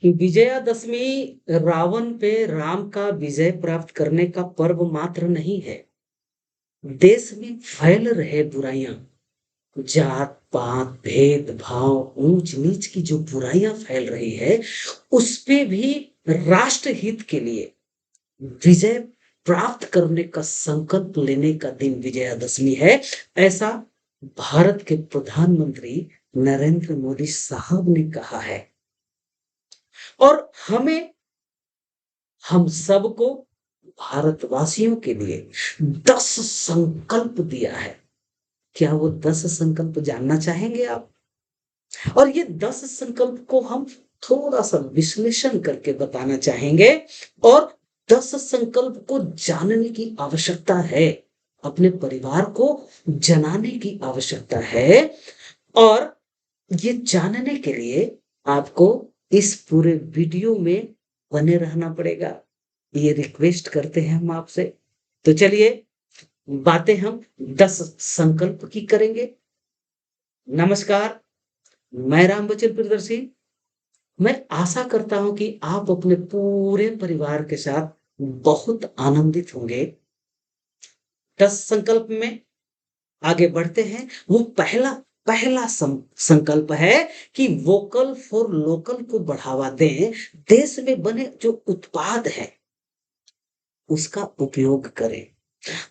विजयादशमी रावण पे राम का विजय प्राप्त करने का पर्व मात्र नहीं है। देश में फैल रहे बुराइयां, जात पात भेदभाव ऊंच नीच की जो बुराइयां फैल रही है, उस पे भी राष्ट्र हित के लिए विजय प्राप्त करने का संकल्प लेने का दिन विजयादशमी है। ऐसा भारत के प्रधानमंत्री नरेंद्र मोदी साहब ने कहा है। और हमें, हम सबको, भारतवासियों के लिए 10 संकल्प दिया है। क्या वो 10 संकल्प जानना चाहेंगे आप? और ये 10 संकल्प को हम थोड़ा सा विश्लेषण करके बताना चाहेंगे। और 10 संकल्प को जानने की आवश्यकता है, अपने परिवार को जनाने की आवश्यकता है। और ये जानने के लिए आपको इस पूरे वीडियो में बने रहना पड़ेगा, ये रिक्वेस्ट करते हैं हम आपसे। तो चलिए, बातें हम 10 संकल्प की करेंगे। नमस्कार, मैं राम बचन प्रियदर्शी। मैं आशा करता हूं कि आप अपने पूरे परिवार के साथ बहुत आनंदित होंगे। 10 संकल्प में आगे बढ़ते हैं। वो पहला पहला संकल्प है कि वोकल फॉर लोकल को बढ़ावा दें। देश में बने जो उत्पाद है उसका उपयोग करें।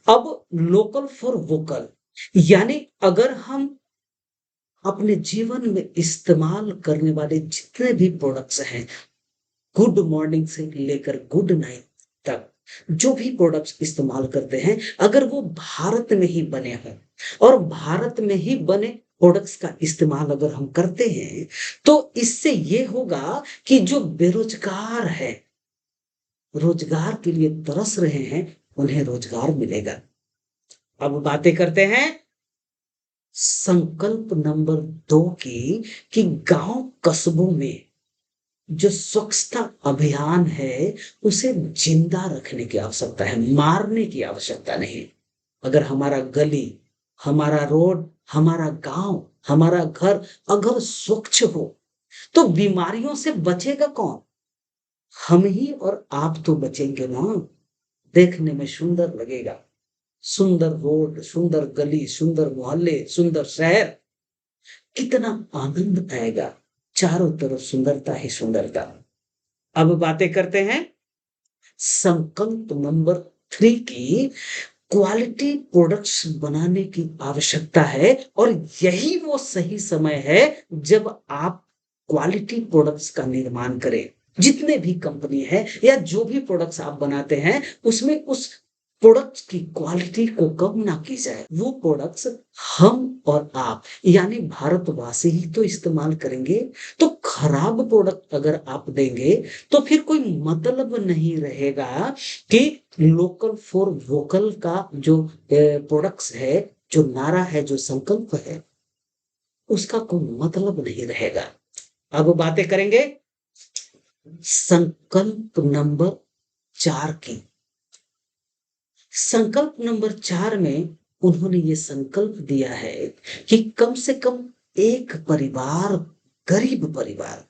अब लोकल फॉर वोकल यानी अगर हम अपने जीवन में इस्तेमाल करने वाले जितने भी प्रोडक्ट्स हैं, गुड मॉर्निंग से लेकर गुड नाइट तक जो भी प्रोडक्ट्स इस्तेमाल करते हैं, अगर वो भारत में ही बने हों और भारत में ही बने प्रोडक्ट्स का इस्तेमाल अगर हम करते हैं, तो इससे ये होगा कि जो बेरोजगार है, रोजगार के लिए तरस रहे हैं, उन्हें रोजगार मिलेगा। अब बातें करते हैं संकल्प नंबर 2 की, कि गांव कस्बों में जो स्वच्छता अभियान है उसे जिंदा रखने की आवश्यकता है, मारने की आवश्यकता नहीं। अगर हमारा गली, हमारा रोड, हमारा गांव, हमारा घर अगर स्वच्छ हो तो बीमारियों से बचेगा कौन? हम ही और आप तो बचेंगे ना। देखने में सुंदर लगेगा, सुंदर रोड, सुंदर गली, सुंदर मोहल्ले, सुंदर शहर, कितना आनंद आएगा। चारों तरफ सुंदरता ही सुंदरता। अब बातें करते हैं संकल्प नंबर 3 की। क्वालिटी प्रोडक्ट्स बनाने की आवश्यकता है और यही वो सही समय है जब आप क्वालिटी प्रोडक्ट्स का निर्माण करें। जितने भी कंपनी है या जो भी प्रोडक्ट्स आप बनाते हैं, उसमें उस प्रोडक्ट्स की क्वालिटी को कम ना की जाए। वो प्रोडक्ट्स हम और आप यानी भारतवासी ही तो इस्तेमाल करेंगे। तो खराब प्रोडक्ट अगर आप देंगे तो फिर कोई मतलब नहीं रहेगा कि लोकल फॉर वोकल का जो प्रोडक्ट्स है, जो नारा है, जो संकल्प है, उसका कोई मतलब नहीं रहेगा। अब बातें करेंगे संकल्प नंबर 4 की। संकल्प नंबर 4 में उन्होंने ये संकल्प दिया है कि कम से कम एक परिवार, गरीब परिवार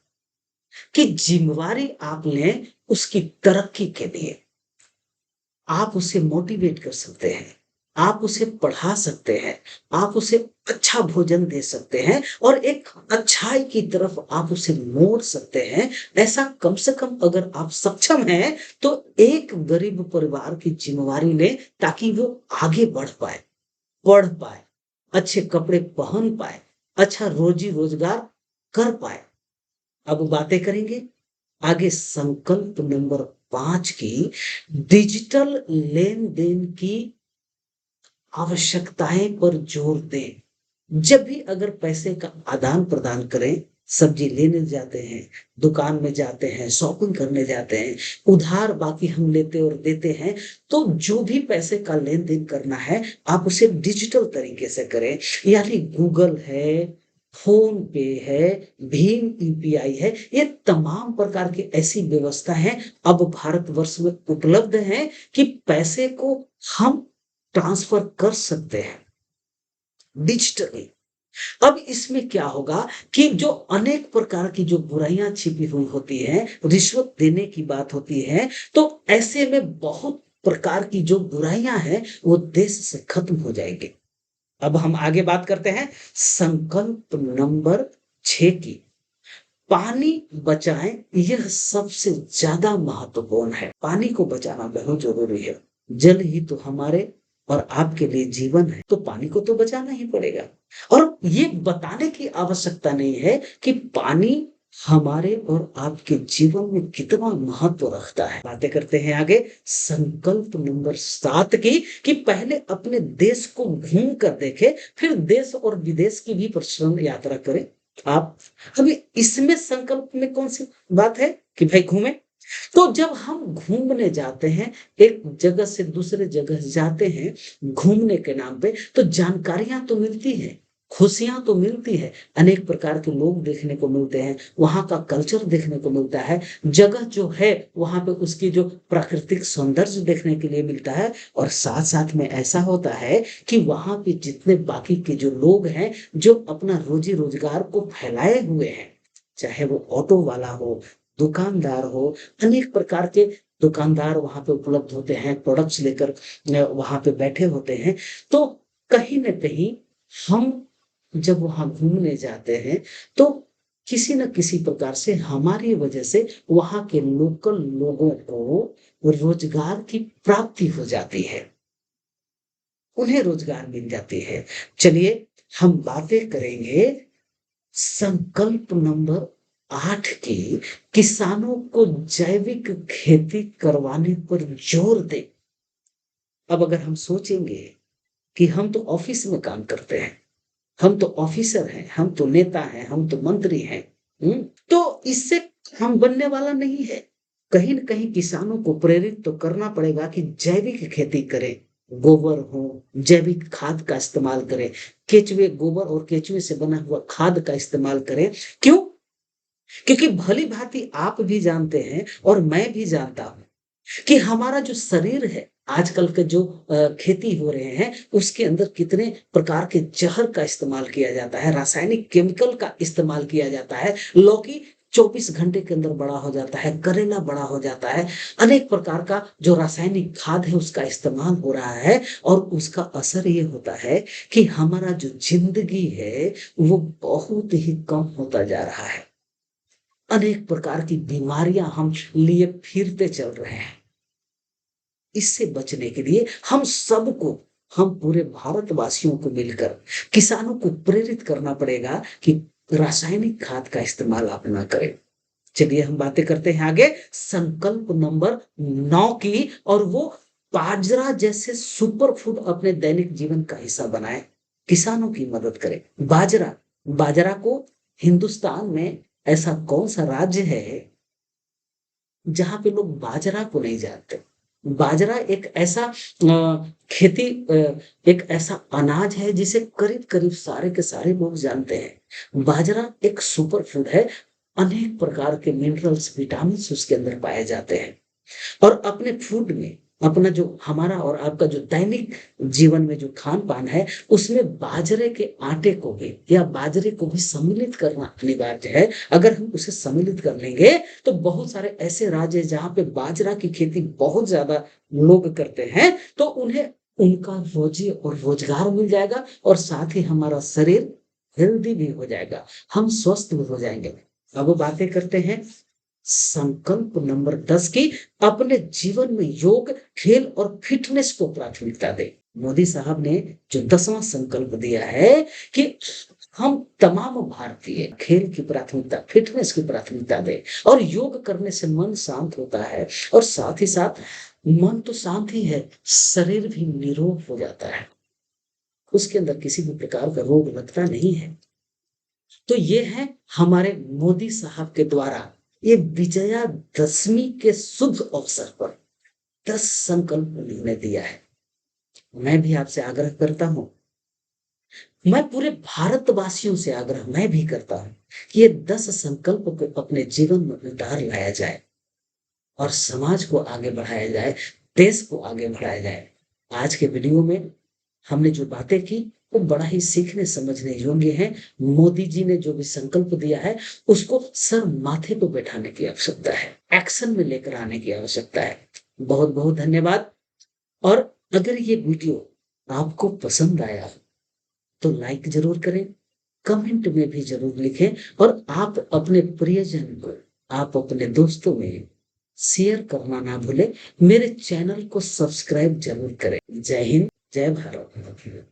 की जिम्मेवारी आप लें उसकी तरक्की के लिए। आप उसे मोटिवेट कर सकते हैं, आप उसे पढ़ा सकते हैं, आप उसे अच्छा भोजन दे सकते हैं और एक अच्छाई की तरफ आप उसे मोड़ सकते हैं। ऐसा कम से कम अगर आप सक्षम हैं तो एक गरीब परिवार की जिम्मेवारी लें ताकि वो आगे बढ़ पाए, पढ़ पाए, अच्छे कपड़े पहन पाए, अच्छा रोजी रोजगार कर पाए। अब बातें करेंगे आगे संकल्प नंबर 5 की। डिजिटल लेन देन की आवश्यकताएं पर जोर दें। जब भी अगर पैसे का आदान प्रदान करें, सब्जी लेने जाते हैं, दुकान में जाते हैं, शॉपिंग करने जाते हैं, उधार बाकी हम लेते और देते हैं, तो जो भी पैसे का लेन देन करना है आप उसे डिजिटल तरीके से करें। यानी गूगल है, फोन पे है, भीम यूपीआई है, ये तमाम प्रकार की ऐसी व्यवस्था है अब भारतवर्ष में उपलब्ध है कि पैसे को हम ट्रांसफर कर सकते हैं डिजिटली। अब इसमें क्या होगा कि जो अनेक प्रकार की जो बुराइयां छिपी हुई होती हैं, रिश्वत देने की बात होती है, तो ऐसे में बहुत प्रकार की जो बुराइयां हैं वो देश से खत्म हो जाएंगे। अब हम आगे बात करते हैं संकल्प नंबर 6 की। पानी बचाएं, यह सबसे ज्यादा महत्वपूर्ण है। पानी को बचाना बहुत जरूरी है। जल ही तो हमारे और आपके लिए जीवन है, तो पानी को तो बचाना ही पड़ेगा। और ये बताने की आवश्यकता नहीं है कि पानी हमारे और आपके जीवन में कितना महत्व रखता है। बातें करते हैं आगे संकल्प नंबर 7 की, कि पहले अपने देश को घूम कर देखे, फिर देश और विदेश की भी प्रश्न यात्रा करें। आप अभी इसमें संकल्प में कौन सी बात है कि भाई घूमे? तो जब हम घूमने जाते हैं, एक जगह से दूसरे जगह जाते हैं घूमने के नाम पे, तो जानकारियां तो मिलती है, खुशियां तो मिलती है, अनेक प्रकार के लोग देखने को मिलते हैं, वहां का कल्चर देखने को मिलता है, जगह जो है वहां पे उसकी जो प्राकृतिक सौंदर्य देखने के लिए मिलता है। और साथ साथ में ऐसा होता है कि वहां पे जितने बाकी के जो लोग हैं, जो अपना रोजी रोजगार को फैलाए हुए हैं, चाहे वो ऑटो वाला हो, दुकानदार हो, अनेक प्रकार के दुकानदार वहां पे उपलब्ध होते हैं, प्रोडक्ट्स लेकर वहां पे बैठे होते हैं। तो कहीं ना कहीं हम जब वहां घूमने जाते हैं, तो किसी न किसी प्रकार से हमारी वजह से वहां के लोकल लोगों को रोजगार की प्राप्ति हो जाती है, उन्हें रोजगार मिल जाती है। चलिए हम बातें करेंगे संकल्प नंबर 8 की, किसानों को जैविक खेती करवाने पर जोर दे। अब अगर हम सोचेंगे कि हम तो ऑफिस में काम करते हैं, हम तो ऑफिसर हैं, हम तो नेता हैं, हम तो मंत्री हैं, तो इससे हम बनने वाला नहीं है। कहीं न कहीं किसानों को प्रेरित तो करना पड़ेगा कि जैविक खेती करें, गोबर हो, जैविक खाद का इस्तेमाल करें, केचुए गोबर और केचुए से बना हुआ खाद का इस्तेमाल करें। क्यों? क्योंकि भली भांति आप भी जानते हैं और मैं भी जानता हूं कि हमारा जो शरीर है, आजकल के जो खेती हो रहे हैं उसके अंदर कितने प्रकार के जहर का इस्तेमाल किया जाता है, रासायनिक केमिकल का इस्तेमाल किया जाता है। लौकी 24 घंटे के अंदर बड़ा हो जाता है, करेला बड़ा हो जाता है, अनेक प्रकार का जो रासायनिक खाद है उसका इस्तेमाल हो रहा है। और उसका असर ये होता है कि हमारा जो जिंदगी है वो बहुत ही कम होता जा रहा है। अनेक प्रकार की बीमारियां हम लिए फिरते चल रहे हैं। इससे बचने के लिए हम सबको, हम पूरे भारतवासियों को मिलकर किसानों को प्रेरित करना पड़ेगा कि रासायनिक खाद का इस्तेमाल आप ना करें। चलिए हम बातें करते हैं आगे संकल्प नंबर 9 की, और वो बाजरा जैसे सुपर फूड अपने दैनिक जीवन का हिस्सा बनाए, किसानों की मदद करें। बाजरा, बाजरा को हिंदुस्तान में ऐसा कौन सा राज्य है जहां पे लोग बाजरा को नहीं जानते? बाजरा एक ऐसा खेती, एक ऐसा अनाज है जिसे करीब करीब सारे के सारे लोग जानते हैं। बाजरा एक सुपर फूड है, अनेक प्रकार के मिनरल्स, विटामिन उसके अंदर पाए जाते हैं। और अपने फूड में, अपना जो हमारा और आपका जो दैनिक जीवन में जो खान पान है उसमें बाजरे के आटे को भी या बाजरे को भी सम्मिलित करना अनिवार्य है। अगर हम उसे सम्मिलित कर लेंगे तो बहुत सारे ऐसे राज्य हैं जहां पे बाजरा की खेती बहुत ज्यादा लोग करते हैं, तो उन्हें उनका रोजी और रोजगार मिल जाएगा, और साथ ही हमारा शरीर हेल्दी भी हो जाएगा, हम स्वस्थ भी हो जाएंगे। अब बातें करते हैं संकल्प नंबर 10 की, अपने जीवन में योग, खेल और फिटनेस को प्राथमिकता दे। मोदी साहब ने जो 10वां संकल्प दिया है कि हम तमाम भारतीय खेल की प्राथमिकता, फिटनेस की प्राथमिकता दे, और योग करने से मन शांत होता है, और साथ ही साथ मन तो शांत ही है, शरीर भी निरोग हो जाता है, उसके अंदर किसी भी प्रकार का रोग लगता नहीं है। तो ये है हमारे मोदी साहब के द्वारा ये विजयादशमी के शुभ अवसर पर 10 संकल्प उन्होंने दिया है। मैं भी आपसे आग्रह करता हूं, मैं पूरे भारतवासियों से आग्रह मैं भी करता हूं कि ये 10 संकल्प को अपने जीवन में उतार लाया जाए और समाज को आगे बढ़ाया जाए, देश को आगे बढ़ाया जाए। आज के वीडियो में हमने जो बातें की वो बड़ा ही सीखने समझने योग्य है। मोदी जी ने जो भी संकल्प दिया है उसको सर माथे पर बैठाने की आवश्यकता है, एक्शन में लेकर आने की आवश्यकता है। बहुत बहुत धन्यवाद। और अगर ये वीडियो आपको पसंद आया तो लाइक जरूर करें, कमेंट में भी जरूर लिखें, और आप अपने प्रियजन को, आप अपने दोस्तों में शेयर करना ना भूलें। मेरे चैनल को सब्सक्राइब जरूर करें। जय हिंद, जय भारत।